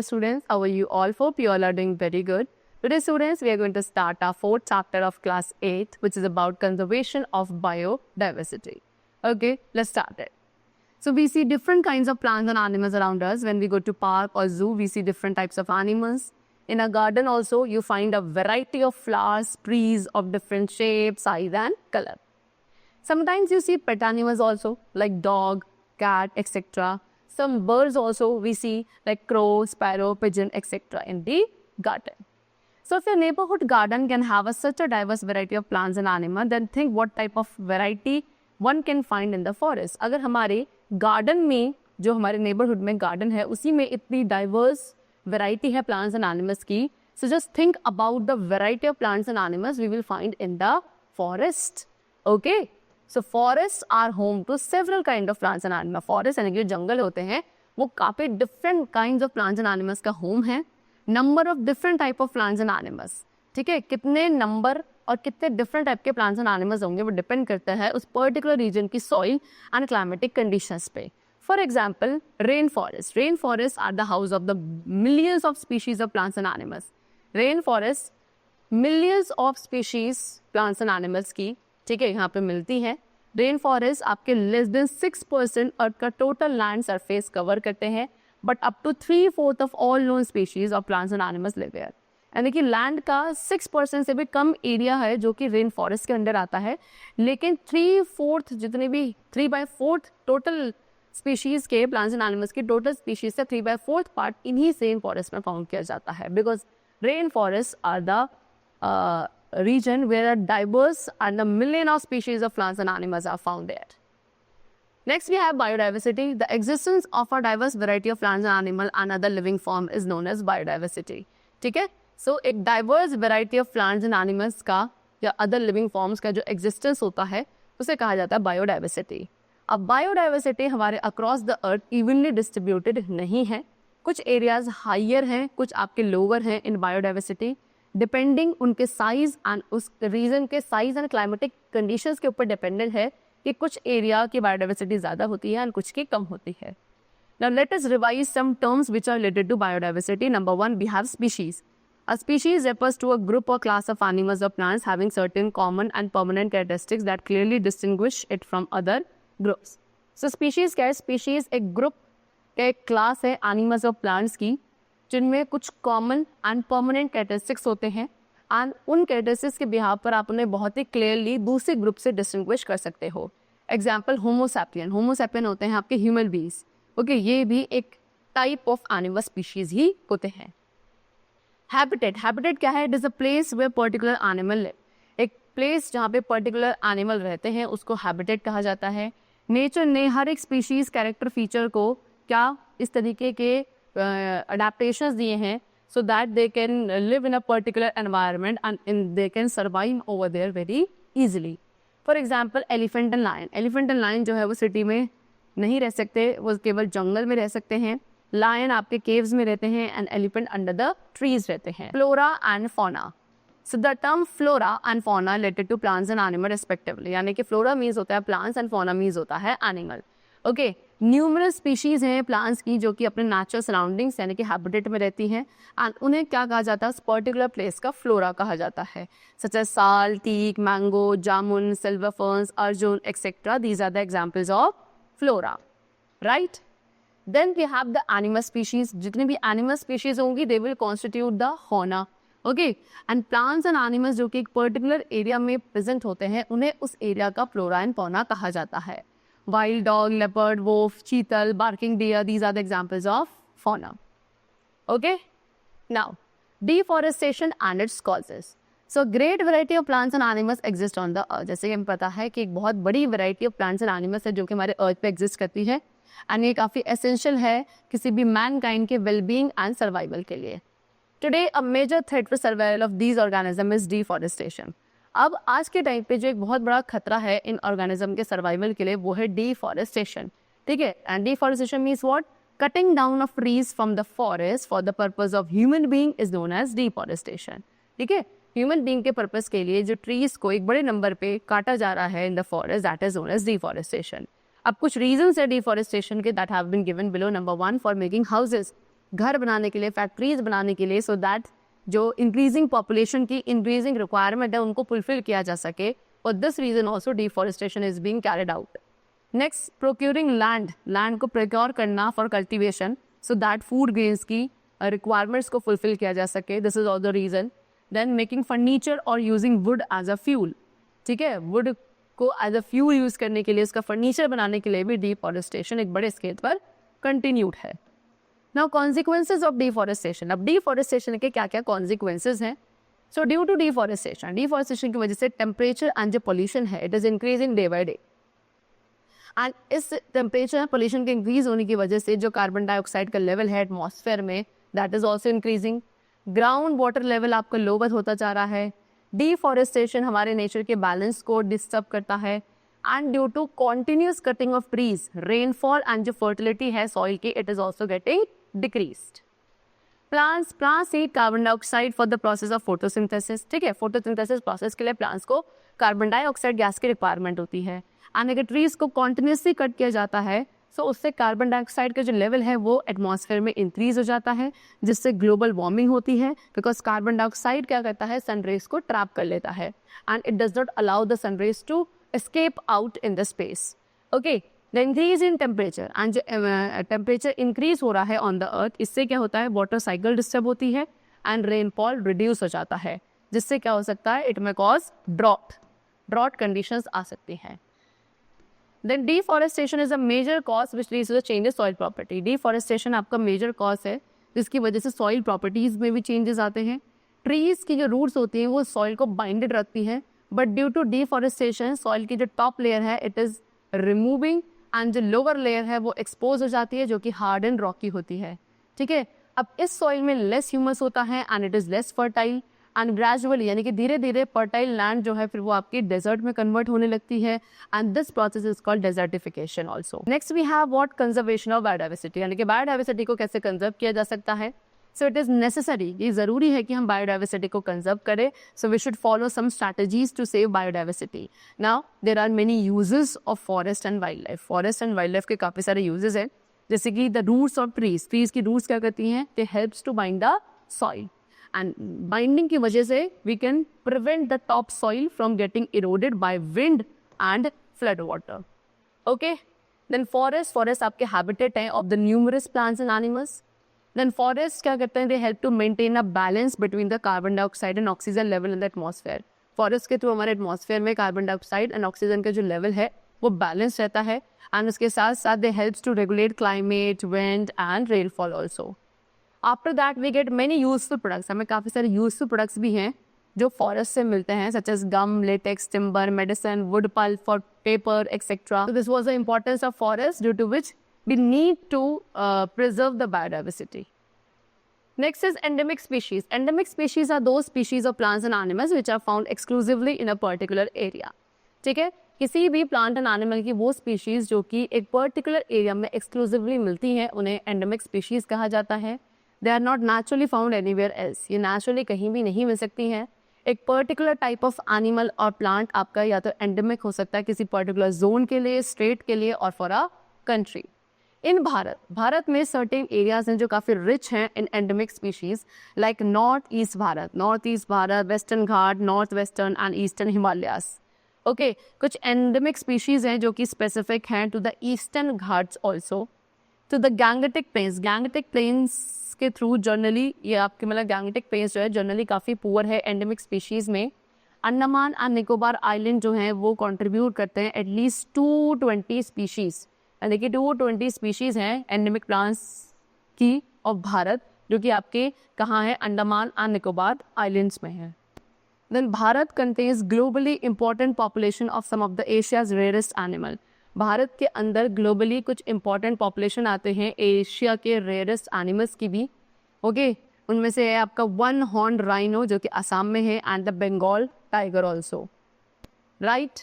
students, how are you all? Hope you all are doing very good. Today students, we are going to start our fourth chapter of class 8, which is about conservation of biodiversity. Okay, let's start it. So we see different kinds of plants and animals around us. When we go to park or zoo, we see different types of animals. In a garden also, you find a variety of flowers, trees of different shapes, size and color. Sometimes you see pet animals also, like dog, cat, etc. Some birds also we see, like crow, sparrow, pigeon, etc. in the garden. So if your neighborhood garden can have such a diverse variety of plants and animals, then think what type of variety one can find in the forest. अगर हमारे garden में, जो हमारे neighborhood में garden है, उसी में इतनी diverse variety है plants and animals की, so just think about the variety of plants and animals we will find in the forest. Okay? So forests are home to several kind of plants and animals. Forest यानी कि जो जंगल होते हैं वो काफ़ी different kinds of plants and animals का home है. Number of different type of plants and animals. ठीक है, कितने नंबर और कितने different type के plants and animals होंगे वो depend करता है उस particular region की soil and climatic conditions पे. For example, rainforest. Rainforests are the house of the millions of species of plants and animals. Rainforest millions of species plants and animals की, ठीक है, यहाँ पे मिलती है. रेन फॉरेस्ट आपके लेस देन 6% अर्थ का टोटल लैंड सरफेस कवर करते हैं, but up to 3/4 of all known species of plants and animals live there. यानी कि लैंड का 6% से भी कम एरिया है जो कि रेन फॉरेस्ट के अंडर आता है, लेकिन 3/4 जितने भी 3/4 टोटल स्पीशीज के प्लांट्स एंड एनिमल्स की टोटल स्पीशीज से 3/4 पार्ट इन्हीं रेन फॉरेस्ट में फाउंड किया जाता है, because rain forest are the region where a diverse and a million of species of plants and animals are found there. Next we have biodiversity. The existence of a diverse variety of plants and animal and other living form is known as biodiversity. ठीक है, so एक diverse variety of plants and animals का या other living forms का जो existence होता है उसे कहा जाता है biodiversity. अब biodiversity हमारे across the earth evenly distributed नहीं है. कुछ areas higher हैं, कुछ आपके lower हैं in biodiversity. डिपेंडिंग उनके साइज एंड उस रीजन के साइज एंड क्लाइमेटिक कंडीशंस के ऊपर डिपेंडेंट है कि कुछ एरिया की बायोडाइवर्सिटी ज़्यादा होती है एंड कुछ की कम होती है. Now let us revise some terms which are related to biodiversity. Number 1, we have species. A species refers to a group or class of animals or plants having certain common and permanent characteristics that clearly distinguish it from other groups. So species क्या है? Species एक group का एक class है animals or plants की जिनमें कुछ common and permanent characteristics होते हैं एंड उन कैरेक्टरिस्टिक्स के बिहाव पर आप उन्हें बहुत ही क्लियरली दूसरे ग्रुप से डिस्टिंग्विश कर सकते हो. Example homo sapien. होमोसैपियन होते हैं आपके ह्यूमन बींग्स. ओके, ये भी एक टाइप ऑफ एनिमल स्पीशीज ही होते हैं. हैबिटेट. हैबिटेट क्या है? It is a place where particular animal live. एक प्लेस जहाँ पे पर्टिकुलर एनिमल रहते हैं उसको हैबिटेट कहा जाता है. नेचर ने हर एक स्पीशीज कैरेक्टर फीचर को क्या इस तरीके के adaptations दिए हैं so that they can live in a particular environment and they can survive over there very easily. For example, elephant and lion. Elephant and lion जो है वो सिटी में नहीं रह सकते, वो केवल जंगल में रह सकते हैं. lion आपके caves में रहते हैं and elephant under the trees रहते हैं. Flora and fauna. So the term flora and fauna related to plants and animal respectively. यानी कि flora means होता है plants and fauna means होता है animal. ओके, न्यूमरस स्पीशीज हैं प्लांट्स की जो कि अपने नेचुरल सराउंडिंग्स यानी कि हैबिटेट में रहती हैं एंड उन्हें क्या कहा जाता है? उस पर्टिकुलर प्लेस का फ्लोरा कहा जाता है. Such as sal, teak, mango, jamun, silver ferns, arjun etcetera. These are the examples of flora, right. Then we have the animal species. जितनी भी एनिमल स्पीशीज होंगी they will constitute the fauna. Okay, and plants and animals जो कि एक particular area में present होते हैं उन्हें उस एरिया का फ्लोरा एंड फौना कहा जाता है. Wild dog, leopard, wolf, cheetal, barking deer, these are the examples of fauna. Okay? Now, deforestation and its causes. So, great variety of plants and animals exist on the earth. जैसे कि हमें पता है कि एक बहुत बड़ी variety of plants and animals है जो कि हमारे earth पे exist करती है and ये काफ़ी essential है किसी भी mankind के well-being and survival के लिए. Today, a major threat for survival of these organisms is deforestation. अब आज के टाइम पे जो एक बहुत बड़ा खतरा है इन ऑर्गेनिज्म के सर्वाइवल के लिए वो है डिफॉरेस्टेशन. ठीक है, and deforestation means what? Cutting down of trees from the forest for the purpose of human being is known as deforestation. ठीक है, ह्यूमन बीइंग के पर्पस के लिए जो ट्रीज को एक बड़े नंबर पे काटा जा रहा है in the forest, that is known as deforestation. अब कुछ रीजंस है डिफॉरेस्टेशन के that have been given below. Number 1, for making houses. घर बनाने के लिए, फैक्ट्रीज बनाने के लिए, सो दैट जो इंक्रीजिंग पॉपुलेशन की इंक्रीजिंग रिक्वायरमेंट है उनको फुलफिल किया जा सके. For this reason also deforestation is being carried out. Next, procuring land, land को प्रोक्योर करना for cultivation so that food grains की रिक्वायरमेंट्स को फुलफिल किया जा सके. This is all the reason. Then making furniture और using wood as a fuel. ठीक है, वुड को एज अ फ्यूल यूज करने के लिए, उसका फर्नीचर बनाने के लिए भी डिफॉरेस्टेशन एक बड़े स्केल पर कंटिन्यूड है. Now consequences of deforestation. अब डिफॉरेस्टेशन के क्या क्या कॉन्सिक्वेंसेज हैं? So due to deforestation, deforestation की वजह से टेम्परेचर एंड जो पोल्यूशन है it is increasing day by day. And इस टेम्परेचर पोल्यूशन के इंक्रीज होने की वजह से जो कार्बन डाइऑक्साइड का लेवल है एटमॉस्फेयर में that is also increasing. Ground water level आपका लोअर होता जा रहा है. डिफॉरेस्टेशन हमारे नेचर के बैलेंस को डिस्टर्ब करता है. And due to continuous cutting off trees, rainfall and जो फर्टिलिटी है सॉइल की it is also getting decreased. Plants need carbon dioxide for the process of photosynthesis. ठीक है, फोटोसिंथेसिस प्रोसेस के लिए प्लांट्स को कार्बन डाइऑक्साइड गैस की requirement होती है. एंड अगर ट्रीज को कॉन्टिन्यूसली कट किया जाता है सो उससे कार्बन डाइऑक्साइड का जो लेवल है वो एटमॉस्फेयर में इंक्रीज हो जाता है, जिससे ग्लोबल वार्मिंग होती है. बिकॉज कार्बन डाइऑक्साइड क्या करता है, सनरेज को ट्रैप कर लेता है and it does not allow the sunrays to escape out in the space. Okay, the increase in temperature and जो टेम्परेचर इंक्रीज हो रहा है ऑन द अर्थ, इससे क्या होता है, वाटर साइकिल डिस्टर्ब होती है एंड रेनफॉल रिड्यूस हो जाता है, जिससे क्या हो सकता है, it may cause drought conditions आ सकती हैं. Then deforestation is a major cause which leads to the change in soil property. Deforestation आपका major cause है जिसकी वजह से soil properties में भी changes आते हैं. Trees की जो roots होती हैं वो soil को binded रखती हैं, but due to deforestation soil की जो top layer है it is removing and जो lower layer है वो expose हो जाती है जो कि hard and rocky होती है. ठीक है, अब इस soil में less humus होता है and it is less fertile. And gradually यानी कि धीरे धीरे फर्टाइल लैंड जो है फिर वो आपकी डेजर्ट में कन्वर्ट होने लगती है and this process is called desertification also. Next we have what, conservation of biodiversity, यानी कि बायोडाइवर्सिटी को कैसे कंजर्व किया जा सकता है. सो इट इज नेसेसरी, ये जरूरी है कि हम बायोडाइवर्सिटी को कंजर्व करें. So we should follow some strategies to save biodiversity. Now there are many uses of forest and wild life. Forest and wild life के काफी सारे यूजेस हैं, जैसे कि द रूट्स ऑफ ट्रीज की रूट्स क्या करती हैं, they helps to bind the soil. And binding की वजह से we can prevent the top soil from getting eroded by wind and flood water. Okay? Then forest आपके habitat हैं of the numerous plants and animals. Then forest क्या करते हैं, they help to maintain a balance between the carbon dioxide and oxygen level in the atmosphere. Forest के through हमारे atmosphere में carbon dioxide and oxygen का जो level है वो बैलेंस रहता है एंड उसके साथ साथ they helps to regulate climate, wind and rainfall also. After that we get many useful products. हमें काफ़ी सारे यूजफुल प्रोडक्ट्स भी हैं जो फॉरेस्ट से मिलते हैं, such as gum, latex, timber, medicine, wood pulp for paper etcetera. So this was the importance of forest due to which we need to preserve the biodiversity. Next is endemic species. Endemic species are those species of plants and animals which are found exclusively in a particular area. ठीक है, किसी भी plant and animal की वो species जो कि एक particular area में एक्सक्लूसिवली मिलती हैं उन्हें एंडेमिक स्पीशीज कहा जाता है. They are not naturally found anywhere else. ये नेचुरली कहीं भी नहीं मिल सकती हैं. एक पर्टिकुलर टाइप ऑफ एनिमल और प्लांट आपका या तो एंडेमिक हो सकता है किसी पर्टिकुलर जोन के लिए, स्टेट के लिए और for a country. In Bharat में सर्टेन एरियाज हैं जो काफ़ी रिच हैं in endemic species like north east Bharat, western Ghat, north western and eastern Himalayas. Okay, कुछ एंडेमिक स्पीशीज हैं जो कि स्पेसिफिक हैं to the eastern Ghats also. To the Gangetic plains के थ्रू जनरली ये आपके मतलब गैंगेटिक प्लेन्स जो है जनरली काफ़ी पुअर है एंडेमिक स्पीशीज़ में. अंडमान एंड निकोबार आइलैंड जो हैं वो कंट्रीब्यूट करते हैं एटलीस्ट 220 स्पीशीज़, यानी कि 220 स्पीशीज़ हैं एंडेमिक प्लांट्स की ऑफ भारत जो कि आपके कहाँ है, अंडमान एंड निकोबार आइलैंड्स में है. Then Bharat contains globally important population of some of the Asia's rarest animal. Bharat के अंदर ग्लोबली कुछ इंपॉर्टेंट पॉपुलेशन आते हैं एशिया के रेयरेस्ट एनिमल्स की भी. ओके, उनमें से है आपका वन हॉर्न राइनो जो कि असम में है and the Bengal tiger also. Right,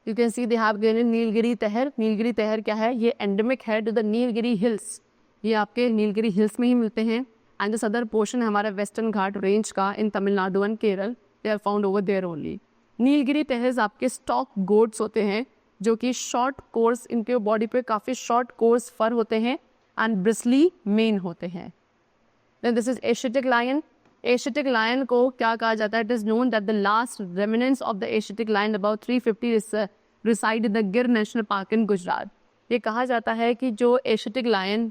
you can see they have given Nilgiri tahr. Nilgiri तहर क्या है, ये एंडेमिक है टू द नीलगिरी हिल्स. ये आपके नीलगिरी हिल्स में ही मिलते हैं एंड जो सदर पोर्शन है हमारा वेस्टर्न घाट रेंज का in Tamil Nadu and Kerala, they are found over there only. Nilgiri tahr आपके स्टॉक गोट्स होते हैं जो कि शॉर्ट कोर्स, इनके बॉडी पे काफ़ी शॉर्ट कोर्स फर होते हैं एंड ब्रिस्ली मेन होते हैं। Then this is Asiatic lion. Asiatic lion को क्या कहा जाता है? It is known that the last remnants of the Asiatic lion about 350 reside in the Gir National Park in Gujarat. ये कहा जाता है कि जो Asiatic lion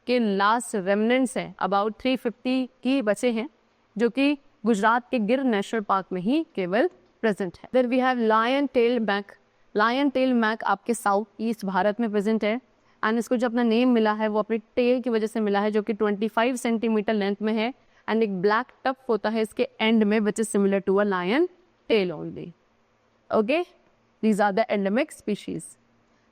के last remnants हैं about 350 की बचे हैं जो कि गुजरात के गिर नेशनल पार्क में ही केवल प्रेजेंट है। Then we have lion tail mac. Lion tail mac आपके साउथ ईस्ट भारत में प्रेजेंट है एंड इसको जो अपना नेम मिला है वो अपनी टेल की वजह से मिला है जो कि 25 सेंटीमीटर लेंथ में है एंड एक ब्लैक टफ होता है इसके एंड में which is similar to a lion tail only. Okay, these are the endemic species.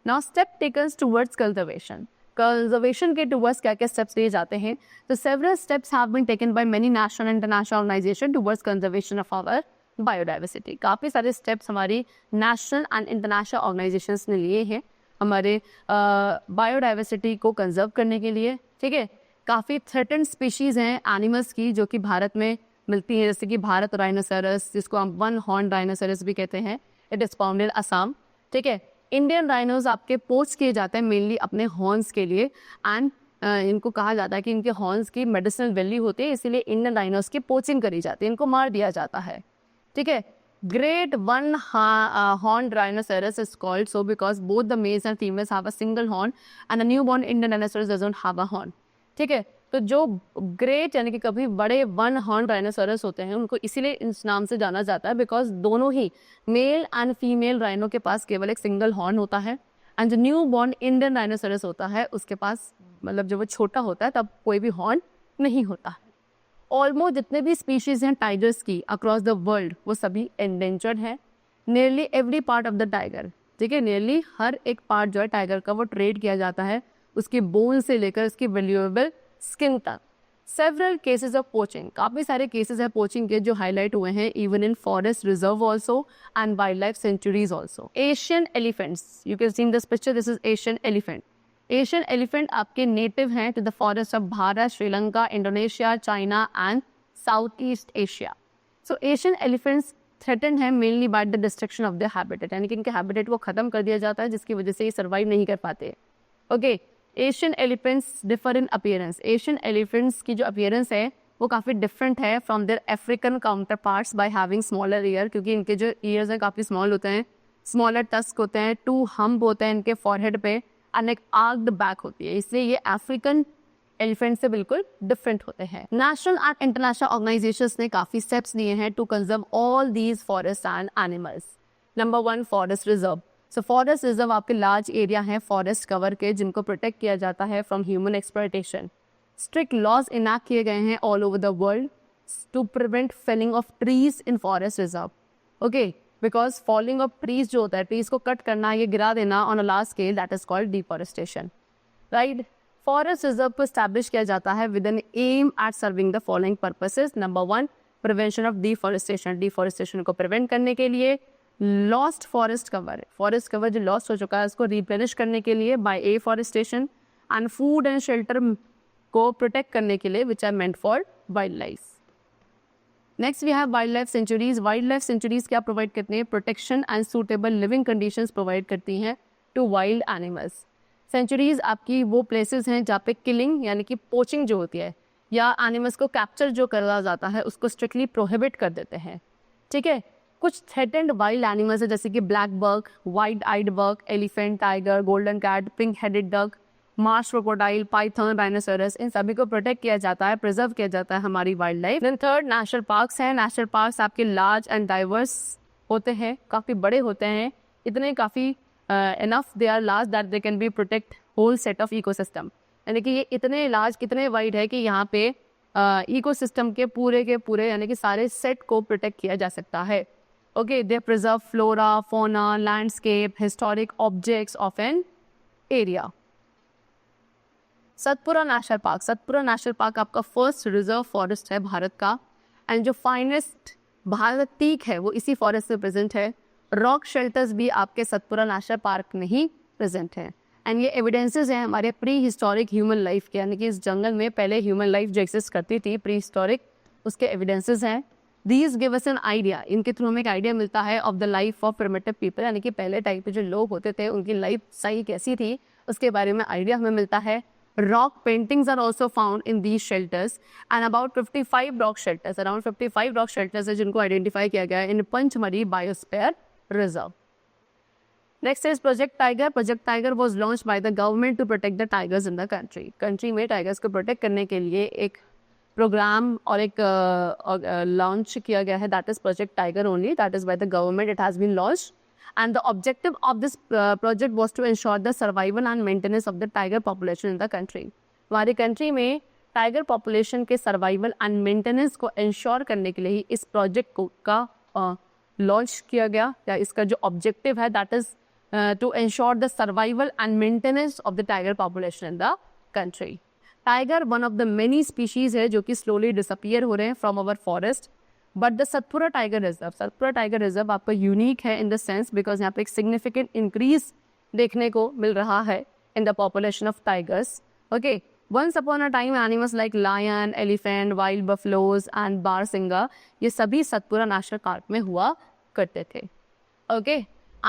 Now step takens towards conservation. Conservation के टुवर्ड्स क्या क्या स्टेप्स लिए जाते हैं? तो several steps have been taken by many national and international organisation towards conservation of our biodiversity. काफ़ी सारे steps हमारी नेशनल एंड इंटरनेशनल ऑर्गेनाइजेशंस ने लिए हैं हमारे बायोडाइवर्सिटी को कंजर्व करने के लिए। ठीक है, काफ़ी थ्रेटेंड स्पीशीज़ हैं एनिमल्स की जो कि भारत में मिलती हैं, जैसे कि भारत राइनोसेरस जिसको हम वन हॉर्न राइनोसेरस भी कहते हैं, it is found in Assam. ठीक है, इंडियन राइनोज आपके पोच किए जाते हैं मेनली अपने हॉर्न्स के लिए एंड इनको कहा जाता है कि इनके हॉर्न्स की मेडिसिनल वैल्यू होती है, इसीलिए इंडियन राइनोज की पोचिंग करी जाती है, इनको मार दिया जाता है। ठीक है, Great one horned rhinoceros is called so because both the males and females have a single horn and a newborn Indian rhinoceros doesn't have a horn. ठीक है, तो जो ग्रेट यानी कि कभी बड़े वन हॉर्न राइनोसेरस होते हैं उनको इसीलिए इस नाम से जाना जाता है बिकॉज दोनों ही मेल एंड फीमेल राइनो के पास केवल एक सिंगल हॉर्न होता है एंड जो न्यू बॉर्न इंडियन राइनोसेरस होता है उसके पास मतलब जब वो छोटा होता है तब कोई भी हॉर्न नहीं होता है। ऑलमोस्ट जितने भी स्पीशीज हैं टाइगर्स की अक्रॉस द वर्ल्ड वो सभी एंडेंजर्ड है। Nearly every part of the tiger, ठीक है, नियरली हर एक पार्ट जो है टाइगर का वो ट्रेड किया जाता है, उसकी बोन से लेकर उसकी वैल्यूएबल स्किन तक। सेवरल केसेस ऑफ पोचिंग, काफ़ी सारे केसेस है पोचिंग के जो हाईलाइट हुए हैं even in forest reserve also and wild life sanctuaries also. Asian elephants, you can see in this picture, this is Asian elephant. Asian elephant आपके native हैं to the forest of Bharat, Sri Lanka, Indonesia, China and south east Asia. So Asian elephants threaten है mainly by the destruction of the habitat, यानी कि इनके habitat को खत्म कर दिया जाता है जिसकी वजह से ये सर्वाइव नहीं कर पाते। Okay, Asian elephants differ in appearance. Asian elephants की जो अपीयरेंस है वो काफ़ी डिफरेंट है from their African counterparts by having smaller ear, क्योंकि इनके जो ईयर्स हैं काफ़ी स्मॉल होते हैं, स्मॉलर टस्क होते हैं, 2 हम्प होते हैं इनके फॉरहेड पे एंड एक आर्क्ड बैक होती है, इसलिए ये अफ्रीकन एलिफेंट से बिल्कुल डिफरेंट होते हैं। नेशनल एंड इंटरनेशनल ऑर्गेनाइजेशंस ने काफ़ी स्टेप्स लिए हैं to conserve all these forest and animals. Number 1, forest reserve. So forest reserve आपके लार्ज एरिया हैं फॉरेस्ट कवर के जिनको प्रोटेक्ट किया जाता है from human exploitation. Strict laws enact किए गए हैं all over the world to prevent felling of trees in forest reserve. Okay, because falling of trees जो होता है, ट्रीज को कट करना, ये गिरा देना on a large scale, that is called deforestation, right. Forest reserve को स्टैब्लिश किया जाता है with an aim at serving the following purposes. Number 1, prevention of deforestation, deforestation को प्रिवेंट करने के लिए। Lost forest cover, forest cover जो lost हो चुका है उसको रिप्लेनिश करने के लिए by afforestation. And food and shelter को प्रोटेक्ट करने के लिए which are meant for wild life. Next we have wild life sanctuaries. Wild life sanctuaries क्या प्रोवाइड करती हैं? Protection and suitable living conditions provide करती हैं टू वाइल्ड एनिमल्स। सेंचुरीज आपकी वो प्लेसेस हैं जहाँ पे किलिंग यानी कि पोचिंग जो होती है या एनिमल्स को कैप्चर जो करा जाता है उसको स्ट्रिक्टली प्रोहिबिट कर देते हैं। ठीक है, कुछ थ्रेटेंड वाइल्ड एनिमल्स है जैसे कि black buck, white eyed buck, elephant, tiger, golden cat, pink headed duck, marsh crocodile, python, rhinoceros, इन सभी को प्रोटेक्ट किया जाता है, प्रिजर्व किया जाता है हमारी wild life. Then third, national parks हैं। नेशनल पार्क्स आपके लार्ज एंड डाइवर्स होते हैं, काफ़ी बड़े होते हैं, इतने काफ़ी enough they are large that they can be protect whole set of ecosystem, यानी कि ये इतने लार्ज कितने वाइड है कि यहाँ पे इकोसिस्टम के पूरे यानी कि सारे सेट को प्रोटेक्ट किया जा सकता है। ओके, दे प्रिजर्व फ्लोरा, फोना, landscape, historic objects of an area. Satpura national park, Satpura national park आपका फर्स्ट रिजर्व फॉरेस्ट है भारत का एंड जो फाइनेस्ट भारत टीक है वो इसी फॉरेस्ट में प्रेजेंट है। रॉक शेल्टर्स भी आपके सतपुरा नेशनल पार्क में ही प्रेजेंट हैं एंड ये एविडेंसेस हैं हमारे प्री हिस्टोरिक ह्यूमन लाइफ के, यानी कि इस जंगल में पहले ह्यूमन लाइफ जो एग्जिस्ट करती थी प्री हिस्टोरिक, उसके एविडेंसेस हैं। These give us an idea, इनके थ्रू हमें एक आइडिया मिलता है of the life of primitive people, यानी कि पहले टाइप पे जो लोग होते थे उनकी लाइफ सही कैसी थी उसके बारे में आइडिया हमें मिलता है। Rock paintings are also found in these shelters and about 55 rock shelters, around 55 rock shelters है जिनको आइडेंटिफाई किया गया है in Pachmarhi biosphere reserve. Next is Project Tiger. Project Tiger was launched by the government to protect the tigers in the country. Country में tigers को protect करने के लिए एक प्रोग्राम और एक लॉन्च किया गया है. That is Project Tiger only. That is by the government. It has been launched. And the objective of this project was to ensure the survival and maintenance of the tiger population in the country. हमारी country में tiger population के survival and maintenance को ensure करने के लिए ही इस project को का लॉन्च किया गया, या इसका जो ऑब्जेक्टिव है that is to ensure the survival and maintenance of the tiger population in the country. Tiger one of the many species है जो कि स्लोली डिसअपियर हो रहे हैं from our forest. But the Satpura tiger reserve आपका unique है in the sense because यहाँ पे एक सिग्निफिकेंट इंक्रीज देखने को मिल रहा है in the population of tigers. Okay, once upon a time animals like lion, elephant, wild buffaloes and barasingha ये सभी सतपुरा नेशनल पार्क में हुआ करते थे. Okay,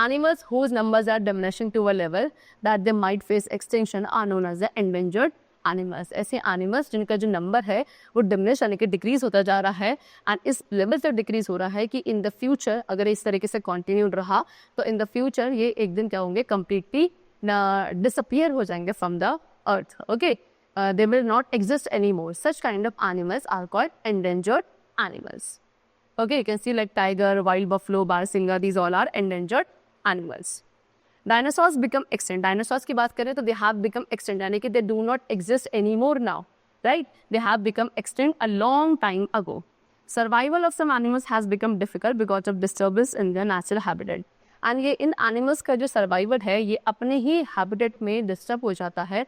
animals whose numbers are diminishing to a level that they might face extinction are known as the endangered animals. ऐसे animals जिनका जो number है वो डिमिनिश यानी कि डिक्रीज होता जा रहा है एंड इस लेवल तक डिक्रीज हो रहा है कि इन द फ्यूचर अगर इस तरीके से कंटिन्यू रहा तो इन द फ्यूचर ये एक दिन क्या होंगे, कंप्लीटली डिसअपियर हो जाएंगे from the earth. Okay, they will not exist anymore. Such kind of animals are called endangered animals. Okay, you can see like tiger, wild buffalo, barsinga, these all are endangered animals. Dinosaurs become extinct. Dinosaurs की बात करें तो they have become extinct, यानी कि they do not exist anymore now, right? They have become extinct a long time ago. Survival of some animals has become difficult because of disturbance in their natural habitat. And ये इन animals का जो survival है ये अपने ही habitat में disturb हो जाता है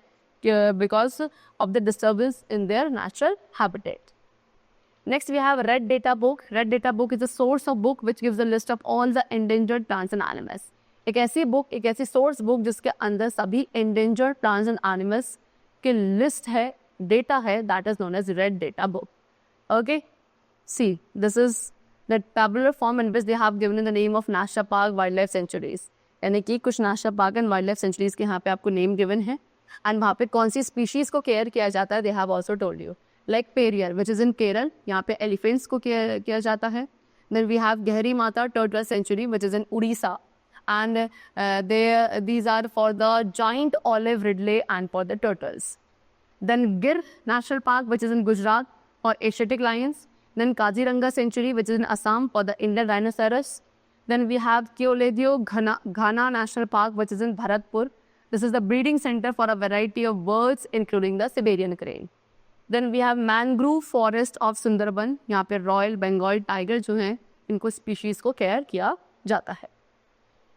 because of the disturbance in their natural habitat. Next we have Red Data Book. Red Data Book is a source of book which gives a list of all the endangered plants and animals. एक ऐसी book, एक ऐसी source book जिसके अंदर सभी endangered plants and animals की list है, data है, that is known as Red Data Book. Okay, see this is the tabular form in which they have given in the name of National Park Wildlife Sanctuaries. यानी कि कुछ national park and wild life sanctuaries के यहाँ पे आपको name given है and वहाँ पे कौन सी स्पीशीज को केयर किया जाता है. They have also told you like Periyar which is इन केरल, यहाँ पे एलिफेंट्स को केयर किया जाता है. Then we have Gahirmatha turtle sanctuary which is in Orissa and these are for the giant olive ridley and for the turtles. Then Gir National Park which is in Gujarat for Asiatic lions. Then Kaziranga Sanctuary which is in Assam for the Indian rhinoceros. Then we have Keoladeo Ghana National Park which is in Bharatpur. This is the breeding center for a variety of birds including the Siberian crane. Then we have Mangrove Forest of Sundarban. यहाँ पे Royal Bengal Tiger जो हैं इनको species को care किया जाता है.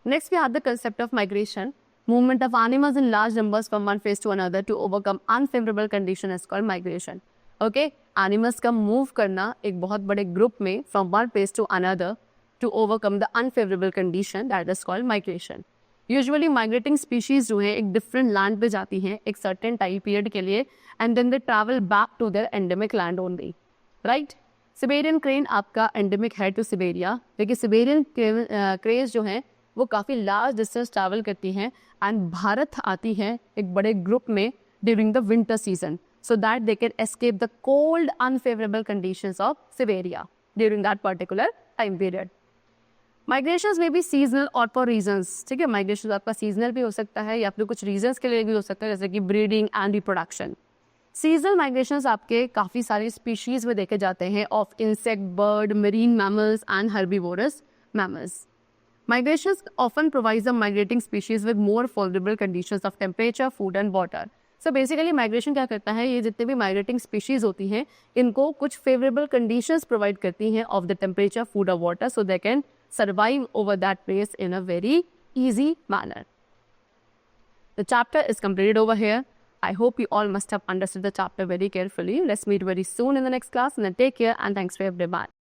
Next, we have the concept of migration. Movement of animals in large numbers from one place to another to overcome unfavorable condition is called migration. Okay, animals का move करना एक बहुत बड़े group में from one place to another to overcome the unfavorable condition that is called migration. Usually migrating species जो है एक different land पे जाती हैं एक certain time period के लिए and then they travel back to their endemic land only, right? Siberian crane आपका endemic है to Siberia, क्योंकि Siberian cranes जो हैं वो काफ़ी लार्ज डिस्टेंस ट्रैवल करती हैं एंड भारत आती हैं एक बड़े ग्रुप में during the winter season so that they can escape the cold unfavourable conditions of Siberia during that particular time period. Migrations में भी सीजनल और फॉर रीजंस, ठीक है, माइग्रेशन आपका सीजनल भी हो सकता है या फिर कुछ रीजंस के लिए भी हो सकता है जैसे कि breeding and reproduction. Seasonal migrations आपके काफ़ी सारी स्पीशीज़ में देखे जाते हैं of insect, bird, marine mammals and herbivorous mammals. Migrations often provides the migrating species with more favorable conditions of temperature, food and water. So basically migration क्या करता है, ये जितने भी migrating species होती हैं इनको कुछ favorable conditions provide करती हैं of the temperature, food or water so they can survive over that place in a very easy manner. The chapter is completed over here. I hope you all must have understood the chapter very carefully. Let's meet very soon in the next class and then take care and thanks for everyone.